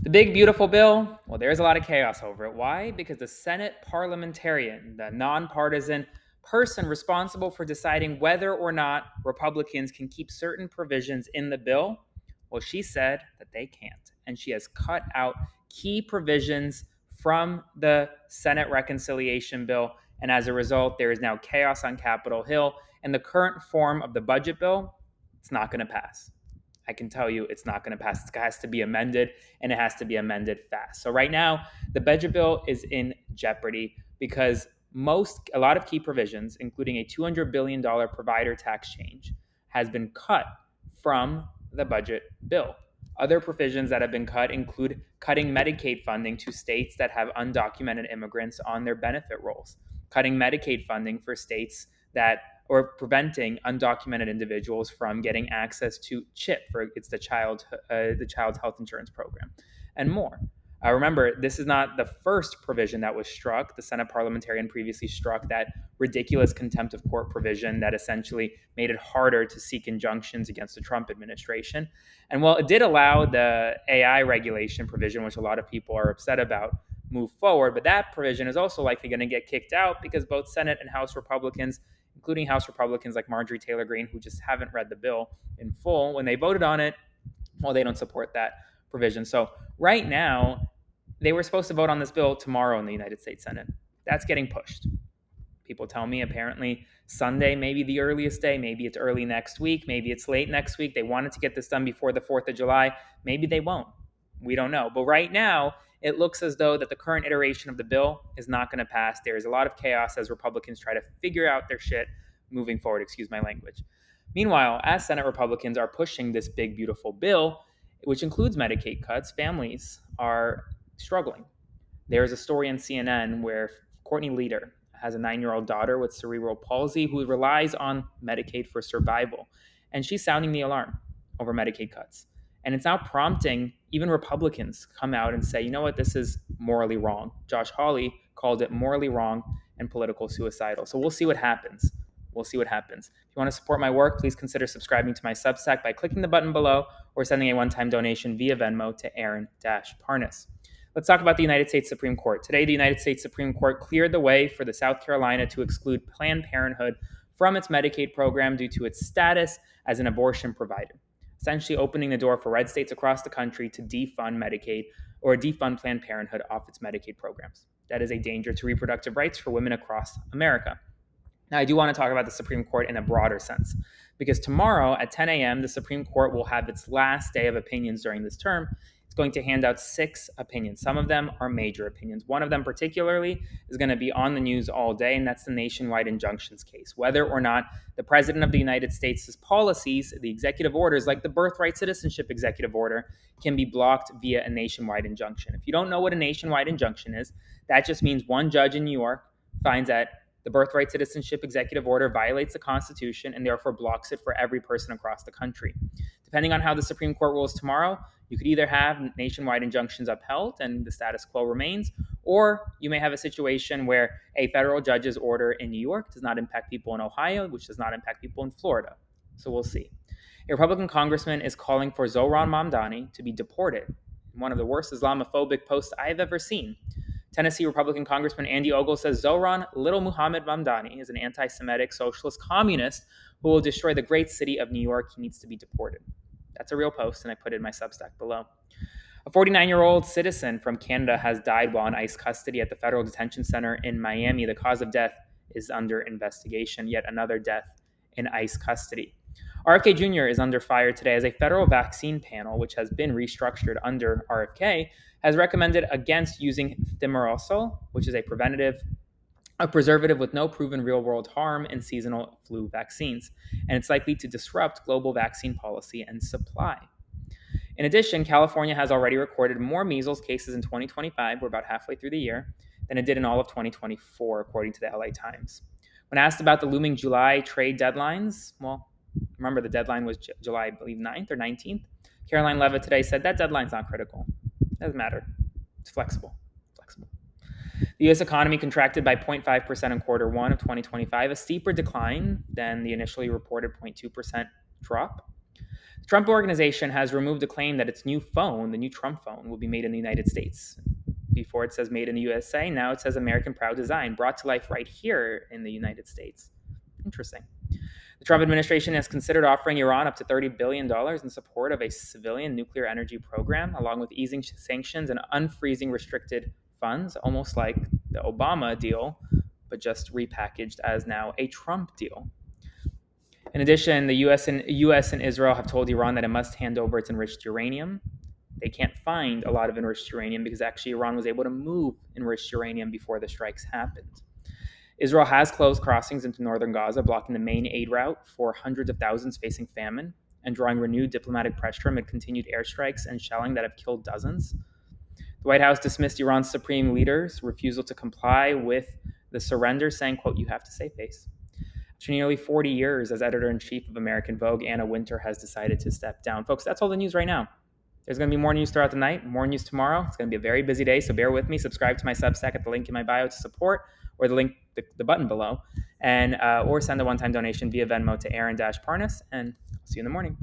The big, beautiful bill, well, there's a lot of chaos over it. Why? Because the Senate parliamentarian, the nonpartisan person responsible for deciding whether or not Republicans can keep certain provisions in the bill, well, she said that they can't. And she has cut out key provisions from the Senate reconciliation bill. And as a result, there is now chaos on Capitol Hill. And the current form of the budget bill, it's not going to pass. I can tell you it's not going to pass. It has to be amended, and it has to be amended fast. So right now, the budget bill is in jeopardy because a lot of key provisions, including a $200 billion provider tax change, has been cut from the budget bill. Other provisions that have been cut include cutting Medicaid funding to states that have undocumented immigrants on their benefit rolls, cutting Medicaid funding for states that or preventing undocumented individuals from getting access to CHIP, it's the child's health insurance program, and more. Remember, this is not the first provision that was struck. The Senate parliamentarian previously struck that ridiculous contempt of court provision that essentially made it harder to seek injunctions against the Trump administration. And while it did allow the AI regulation provision, which a lot of people are upset about, move forward, but that provision is also likely going to get kicked out because both Senate and House Republicans, including House Republicans like Marjorie Taylor Greene, who just haven't read the bill in full, when they voted on it, well, they don't support that provision. So right now, they were supposed to vote on this bill tomorrow in the United States Senate. That's getting pushed. People tell me apparently Sunday may be the earliest day. Maybe it's early next week. Maybe it's late next week. They wanted to get this done before the 4th of July. Maybe they won't. We don't know. But right now, it looks as though that the current iteration of the bill is not going to pass. There is a lot of chaos as Republicans try to figure out their shit moving forward. Excuse my language. Meanwhile, as Senate Republicans are pushing this big, beautiful bill, which includes Medicaid cuts, families are struggling. There's a story on CNN where Courtney Leader has a 9-year-old daughter with cerebral palsy who relies on Medicaid for survival. And she's sounding the alarm over Medicaid cuts. And it's now prompting even Republicans come out and say, you know what, this is morally wrong. Josh Hawley called it morally wrong and political suicidal. So we'll see what happens. We'll see what happens. If you want to support my work, please consider subscribing to my Substack by clicking the button below or sending a one-time donation via Venmo to Aaron-Parnas. Let's talk about the United States Supreme Court. Today, the United States Supreme Court cleared the way for the South Carolina to exclude Planned Parenthood from its Medicaid program due to its status as an abortion provider, essentially opening the door for red states across the country to defund Medicaid or defund Planned Parenthood off its Medicaid programs. That is a danger to reproductive rights for women across America. Now, I do want to talk about the Supreme Court in a broader sense, because tomorrow at 10 a.m., the Supreme Court will have its last day of opinions during this term. It's going to hand out 6 opinions. Some of them are major opinions. One of them particularly is going to be on the news all day, and that's the nationwide injunctions case. Whether or not the President of the United States' policies, the executive orders, like the birthright citizenship executive order, can be blocked via a nationwide injunction. If you don't know what a nationwide injunction is, that just means one judge in New York finds that the birthright citizenship executive order violates the Constitution and therefore blocks it for every person across the country. Depending on how the Supreme Court rules tomorrow, you could either have nationwide injunctions upheld and the status quo remains, or you may have a situation where a federal judge's order in New York does not impact people in Ohio, which does not impact people in Florida. So we'll see. A Republican congressman is calling for Zohran Mamdani to be deported. One of the worst Islamophobic posts I've ever seen. Tennessee Republican Congressman Andy Ogle says Zohran Little Muhammad Mamdani is an anti-Semitic socialist communist who will destroy the great city of New York. He needs to be deported. That's a real post, and I put it in my Substack below. A 49-year-old citizen from Canada has died while in ICE custody at the Federal Detention Center in Miami. The cause of death is under investigation. Yet another death in ICE custody. RFK Jr. is under fire today as a federal vaccine panel, which has been restructured under RFK, has recommended against using thimerosal, which is a preservative with no proven real-world harm in seasonal flu vaccines, and it's likely to disrupt global vaccine policy and supply. In addition, California has already recorded more measles cases in 2025, we're about halfway through the year, than it did in all of 2024, according to the LA Times. When asked about the looming July trade deadlines, well, remember the deadline was July, I believe, 9th or 19th. Caroline Levitt today said that deadline's not critical. It doesn't matter. It's flexible. The U.S. economy contracted by 0.5% in quarter one of 2025, a steeper decline than the initially reported 0.2% drop. The Trump Organization has removed a claim that its new phone, the new Trump phone, will be made in the United States. Before it says made in the USA, now it says American proud design, brought to life right here in the United States. Interesting. The Trump administration has considered offering Iran up to $30 billion in support of a civilian nuclear energy program, along with easing sanctions and unfreezing restricted funds, almost like the Obama deal, but just repackaged as now a Trump deal. In addition, the US and Israel have told Iran that it must hand over its enriched uranium. They can't find a lot of enriched uranium because actually Iran was able to move enriched uranium before the strikes happened. Israel has closed crossings into northern Gaza, blocking the main aid route for hundreds of thousands facing famine and drawing renewed diplomatic pressure amid continued airstrikes and shelling that have killed dozens. The White House dismissed Iran's supreme leader's refusal to comply with the surrender, saying, quote, "You have to save face." After nearly 40 years as editor-in-chief of American Vogue, Anna Wintour has decided to step down. Folks, that's all the news right now. There's going to be more news throughout the night, more news tomorrow. It's going to be a very busy day, so bear with me. Subscribe to my Substack at the link in my bio to support, or the link, the button below, and or send a one-time donation via Venmo to Aaron-Parnas, and I'll see you in the morning.